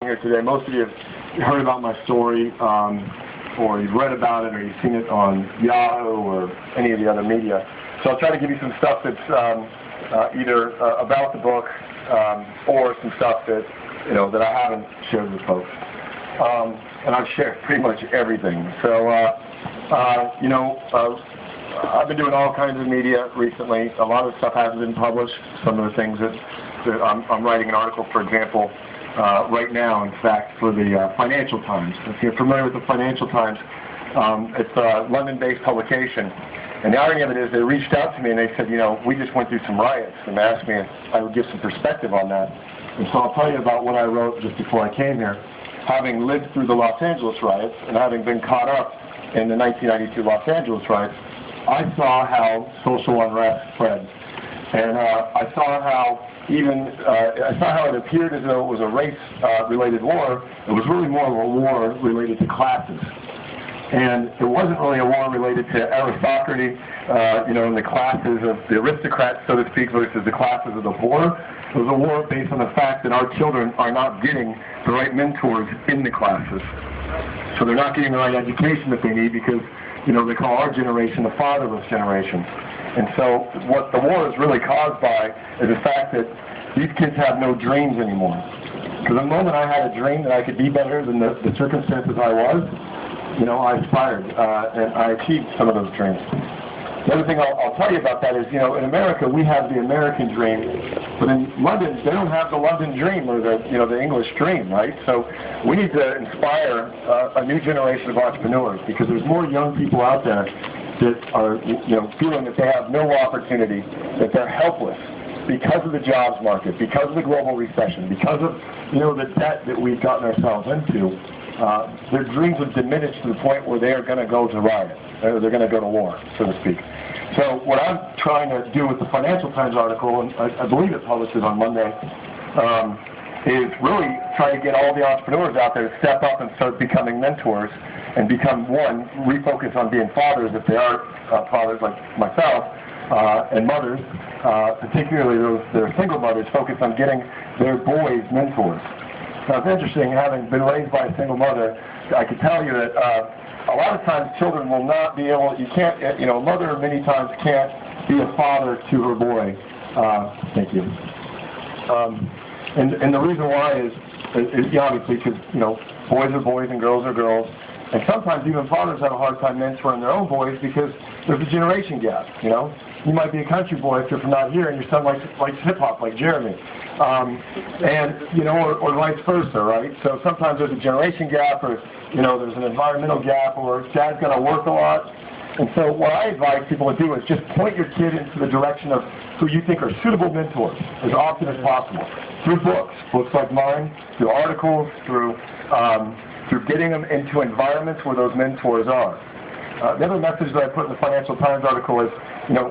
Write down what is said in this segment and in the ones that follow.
here today. Most of you have heard about my story, or you've read about it, or you've seen it on Yahoo or any of the other media. So I'll try to give you some stuff that's either about the book or some stuff that that I haven't shared with folks. And I've shared pretty much everything. So I've been doing all kinds of media recently. A lot of stuff hasn't been published. Some of the things that I'm writing an article, for example, right now, in fact, for the Financial Times. If you're familiar with the Financial Times, it's a London-based publication. And the irony of it is they reached out to me and they said, we just went through some riots, and they asked me if I would give some perspective on that. And so I'll tell you about what I wrote just before I came here. Having lived through the Los Angeles riots and having been caught up in the 1992 Los Angeles riots, I saw how social unrest spread. And I saw how it appeared as though it was a race-related war. It was really more of a war related to classes. And it wasn't really a war related to aristocracy, in the classes of the aristocrats, so to speak, versus the classes of the poor. It was a war based on the fact that our children are not getting the right mentors in the classes. So they're not getting the right education that they need because, they call our generation the fatherless generation. And so what the war is really caused by is the fact that these kids have no dreams anymore. Because the moment I had a dream that I could be better than the circumstances I was, I aspired and I achieved some of those dreams. The other thing I'll tell you about that is, in America we have the American dream, but in London they don't have the London dream or the English dream, right? So we need to inspire a new generation of entrepreneurs because there's more young people out there that are feeling that they have no opportunity, that they're helpless because of the jobs market, because of the global recession, because of the debt that we've gotten ourselves into. Their dreams have diminished to the point where they are going to go to riot, or they're going to go to war, so to speak. So what I'm trying to do with the Financial Times article, and I believe it publishes on Monday, is really try to get all the entrepreneurs out there to step up and start becoming mentors and become, one, refocus on being fathers if they are fathers like myself, and mothers, particularly those that are single mothers, focus on getting their boys mentors. Now, it's interesting, having been raised by a single mother, I can tell you that a lot of times children will not be able, a mother many times can't be a father to her boy. Thank you. And the reason why is obviously because, boys are boys and girls are girls. And sometimes even fathers have a hard time mentoring their own boys because there's a generation gap, You might be a country boy if you're from out here and your son likes hip-hop like Jeremy. Or vice versa, right? So sometimes there's a generation gap or, there's an environmental gap or dad's got to work a lot. And so what I advise people to do is just point your kid into the direction of who you think are suitable mentors as often as possible. Through books like mine, through articles, through getting them into environments where those mentors are. The other message that I put in the Financial Times article is,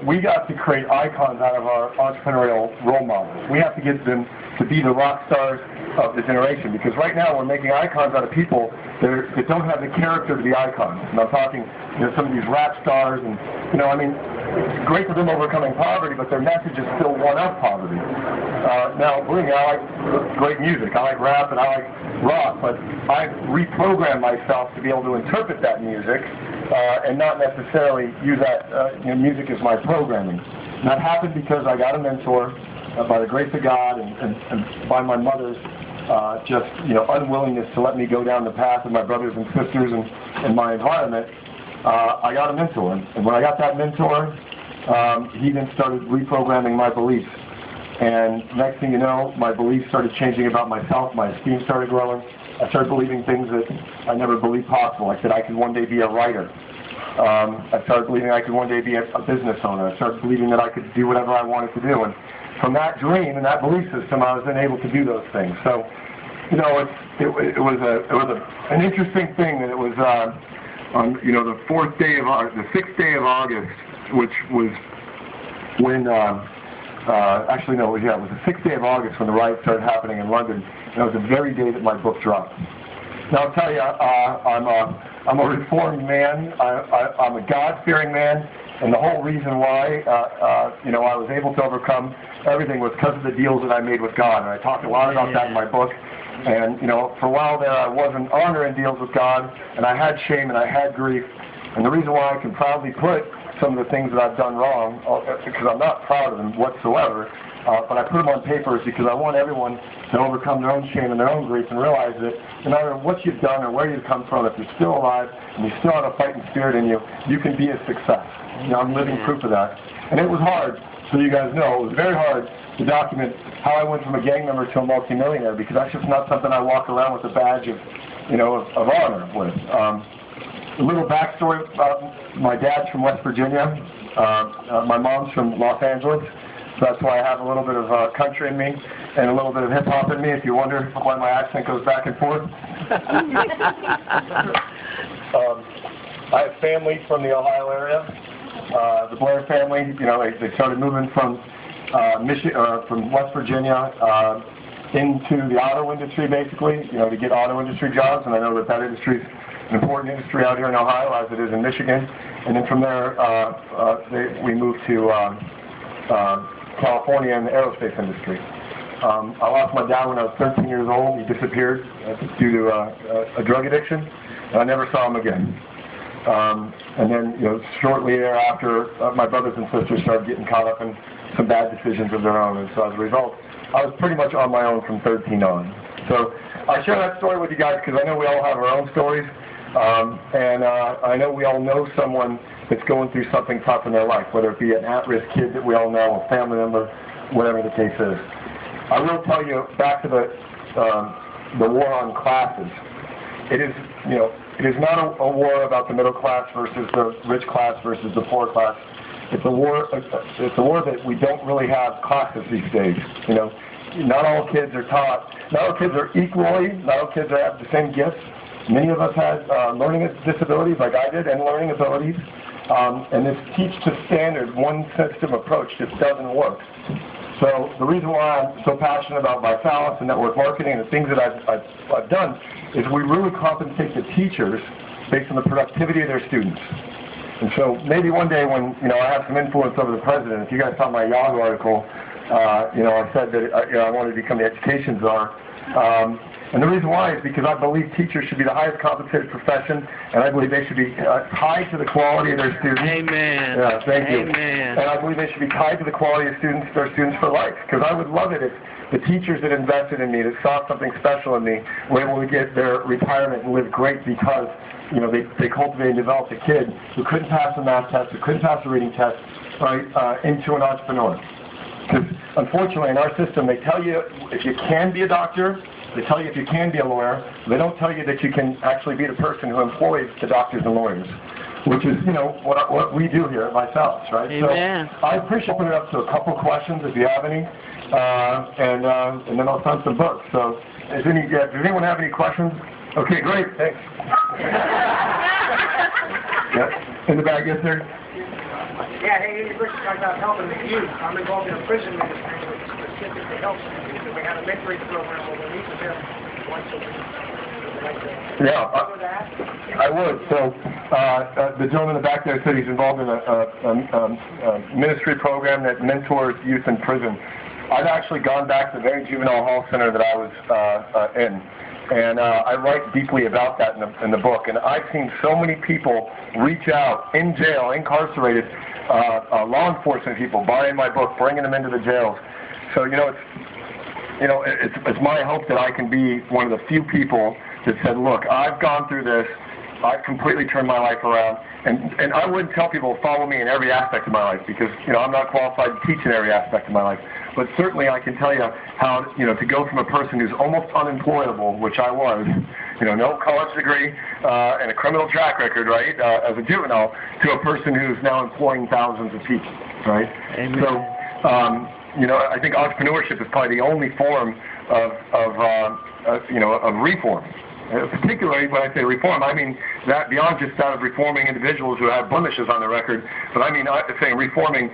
we got to create icons out of our entrepreneurial role models. We have to get them to be the rock stars of the generation because right now we're making icons out of people that don't have the character to be icons. And I'm talking, some of these rap stars and, it's great for them overcoming poverty, but their message is still one of poverty. Now, believe me, I like great music. I like rap and I like rock, but I've reprogrammed myself to be able to interpret that music and not necessarily use that music as my programming. And that happened because I got a mentor by the grace of God and by my mother's unwillingness to let me go down the path of my brothers and sisters and my environment. I got a mentor, and when I got that mentor, he then started reprogramming my beliefs. And next thing you know, my beliefs started changing about myself. My esteem started growing. I started believing things that I never believed possible. I said I could one day be a writer. I started believing I could one day be a business owner. I started believing that I could do whatever I wanted to do. And from that dream and that belief system, I was then able to do those things. So, it was an interesting thing that it was on the 6th day of August, which was when it was the 6th day of August when the riots started happening in London. And it was the very day that my book dropped. Now I'll tell you, I'm a reformed man. I'm a God-fearing man, and the whole reason why I was able to overcome everything was because of the deals that I made with God. And I talked a lot about that in my book. And, you know, for a while there I wasn't honoring deals with God, and I had shame and I had grief. And the reason why I can proudly put some of the things that I've done wrong, because I'm not proud of them whatsoever, but I put them on paper is because I want everyone to overcome their own shame and their own grief and realize that no matter what you've done or where you've come from, if you're still alive and you still have a fighting spirit in you, you can be a success. You know, I'm living proof of that. And it was hard, so you guys know, it was very hard to document how I went from a gang member to a multimillionaire, because that's just not something I walk around with a badge of, you know, of honor with. A little backstory, my dad's from West Virginia, my mom's from Los Angeles, so that's why I have a little bit of country in me and a little bit of hip-hop in me, if you wonder why my accent goes back and forth. I have family from the Ohio area. The Blair family, you know, they started moving from from West Virginia into the auto industry, basically, you know, to get auto industry jobs, and I know that that industry is an important industry out here in Ohio, as it is in Michigan. And then from there, we moved to California in the aerospace industry. I lost my dad when I was 13 years old. He disappeared due to a drug addiction, and I never saw him again. And then, you know, shortly thereafter, my brothers and sisters started getting caught up in some bad decisions of their own, and so as a result, I was pretty much on my own from 13 on. So I share that story with you guys because I know we all have our own stories, and I know we all know someone that's going through something tough in their life, whether it be an at-risk kid that we all know, a family member, whatever the case is. I will tell you, back to the war on classes, it is, you know, it is not a war about the middle class versus the rich class versus the poor class. It's a war. It's a war that we don't really have classes these days. You know, not all kids are taught. Not all kids are equally. Not all kids have the same gifts. Many of us had learning disabilities, like I did, and learning abilities. And this teach to standard, one system approach just doesn't work. So the reason why I'm so passionate about ViSalus and network marketing and the things that I've done is we really compensate the teachers based on the productivity of their students. And so maybe one day when, you know, I have some influence over the president, if you guys saw my Yahoo article, you know, I said that you know, I wanted to become the education czar. And the reason why is because I believe teachers should be the highest compensated profession, and I believe they should be tied to the quality of their students. Amen. Yeah, thank you. Amen. And I believe they should be tied to the quality of their students for life. Because I would love it if the teachers that invested in me, that saw something special in me, were able to get their retirement and live great because, you know, they cultivated and developed a kid who couldn't pass a math test, who couldn't pass a reading test, right, into an entrepreneur. Because unfortunately in our system they tell you if you can be a doctor, they tell you if you can be a lawyer, they don't tell you that you can actually be the person who employs the doctors and lawyers, which is, you know, what we do here at ViSalus, right? Amen. So I appreciate opening it up to a couple questions if you have any, and then I'll send some books. So does anyone have any questions? Okay, great, thanks. Yeah. In the back, yes, sir? Yeah, hey, you talking about helping the youth. I'm involved in a prison ministry which specifically helps the youth. And we have a mentoring program where we meet with them once a week. Yeah, I would. So the gentleman in the back there said he's involved in a ministry program that mentors youth in prison. I've actually gone back to the very juvenile hall center that I was in. And I write deeply about that in the book. And I've seen so many people reach out in jail, incarcerated, law enforcement people buying my book, bringing them into the jails. So, you know, it's my hope that I can be one of the few people that said, look, I've gone through this. I've completely turned my life around. And I wouldn't tell people to follow me in every aspect of my life because, you know, I'm not qualified to teach in every aspect of my life. But certainly I can tell you how, you know, to go from a person who's almost unemployable, which I was, you know, no college degree and a criminal track record, right, as a juvenile, to a person who's now employing thousands of people, right? Amen. So, you know, I think entrepreneurship is probably the only form of reform. Particularly when I say reform, I mean that beyond just that of reforming individuals who have blemishes on their record, but I mean saying reforming,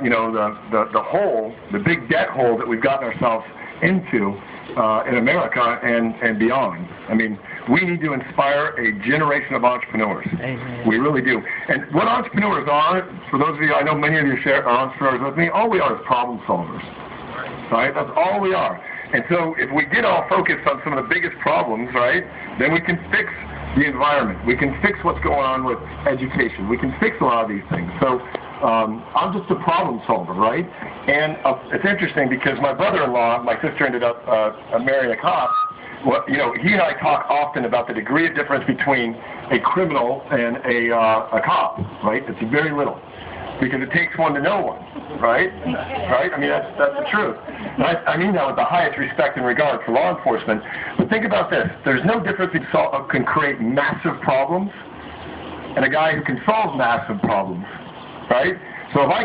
you know, the hole, the big debt hole that we've gotten ourselves into in America and beyond. I mean, we need to inspire a generation of entrepreneurs. Amen. We really do. And what entrepreneurs are, for those of you, I know many of you are entrepreneurs with me, all we are is problem solvers. Right? That's all we are. And so if we get all focused on some of the biggest problems, right, then we can fix the environment. We can fix what's going on with education. We can fix a lot of these things. So I'm just a problem solver, right? And it's interesting because my brother-in-law, my sister ended up marrying a cop. Well, you know, he and I talk often about the degree of difference between a criminal and a cop, right? It's very little, because it takes one to know one, right? Right? I mean, that's the truth. And I mean that with the highest respect and regard for law enforcement. But think about this. There's no difference between can create massive problems and a guy who can solve massive problems, right? So if I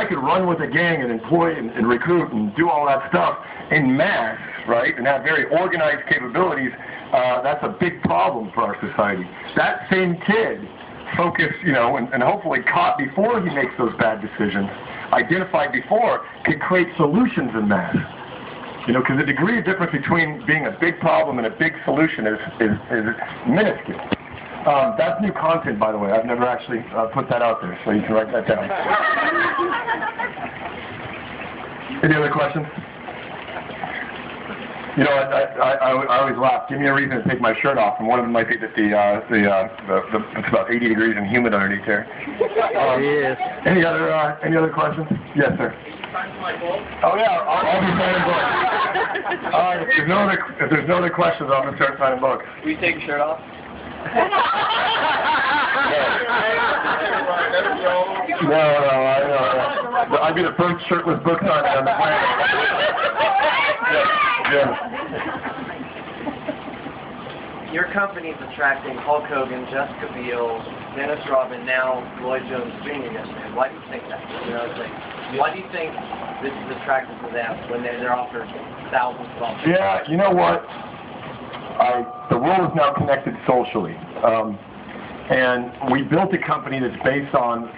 could run with a gang and employ and recruit and do all that stuff in mass, right, and have very organized capabilities, that's a big problem for our society. That same kid focused, you know, and hopefully caught before he makes those bad decisions, identified before, could create solutions in mass. You know, because the degree of difference between being a big problem and a big solution is minuscule. That's new content, by the way. I've never actually put that out there, so you can write that down. Any other questions? You know, I always laugh. Give me a reason to take my shirt off, and one of them might be that it's about 80 degrees and humid underneath here. Yes. Any other questions? Yes, sir. Oh yeah, I'll be signing books. All right, if there's no other questions, I'm gonna start signing books. Will you take your shirt off? No, I know. I'd be the first shirtless book signer on the planet. Yeah. Your company's attracting Hulk Hogan, Jessica Biel, Dennis Rodman, now Lloyd Jones Jr. yesterday. Why do you think that? You know what I'm saying? Why do you think this is attractive to them when they're offered thousands of dollars? Yeah, you know what? The world is now connected socially, and we built a company that's based on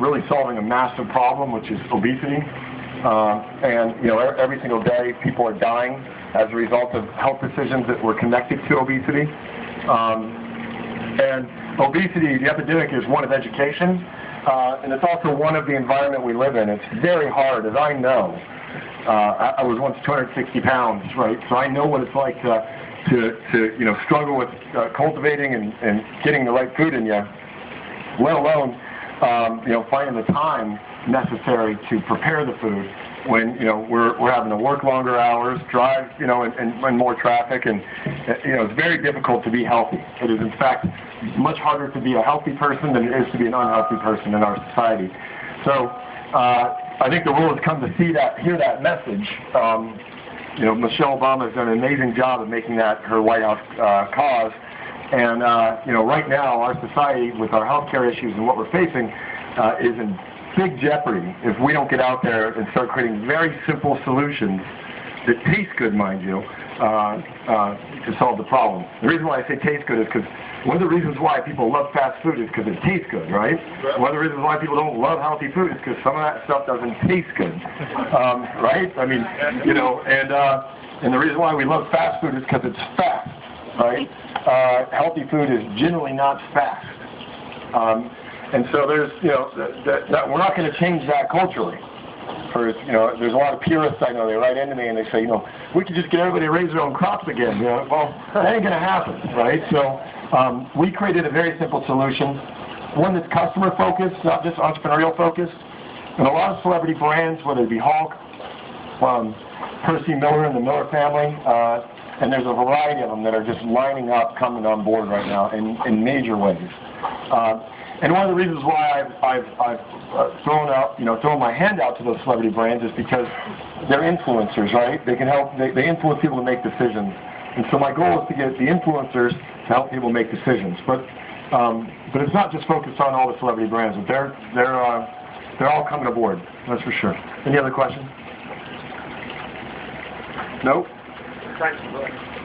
really solving a massive problem, which is obesity. And you know, every single day, people are dying as a result of health decisions that were connected to obesity. And obesity, the epidemic, is one of education, and it's also one of the environment we live in. It's very hard, as I know. I was once 260 pounds, right? So I know what it's like to you know, struggle with cultivating and getting the right food in you, let alone you know, finding the time necessary to prepare the food when, you know, we're having to work longer hours, drive, you know, and more traffic, and you know, it's very difficult to be healthy. It is, in fact, much harder to be a healthy person than it is to be an unhealthy person in our society. So I think the world has come to see that, hear that message. You know, Michelle Obama has done an amazing job of making that her White House cause. And you know, right now, our society, with our healthcare issues and what we're facing, is in big jeopardy if we don't get out there and start creating very simple solutions that taste good, mind you, to solve the problem. The reason why I say taste good is because one of the reasons why people love fast food is because it tastes good, right? One of the reasons why people don't love healthy food is because some of that stuff doesn't taste good, right? I mean, you know, and the reason why we love fast food is because it's fast, right? Healthy food is generally not fast. And so there's, you know, that we're not going to change that culturally. You know, there's a lot of purists I know, they write into me and they say, you know, we could just get everybody to raise their own crops again. You know, well, that ain't going to happen, right? So we created a very simple solution, one that's customer focused, not just entrepreneurial focused. And a lot of celebrity brands, whether it be Hulk, Percy Miller and the Miller family, and there's a variety of them that are just lining up, coming on board right now in major ways. And one of the reasons why I've thrown my hand out to those celebrity brands is because they're influencers, right? They can help. They influence people to make decisions. And so my goal is to get the influencers to help people make decisions. But it's not just focused on all the celebrity brands. But they're all coming aboard. That's for sure. Any other questions? Nope.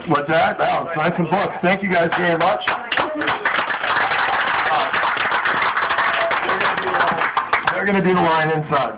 What's that? Oh, sign some books. Thank you guys very much. They're going to do the line inside.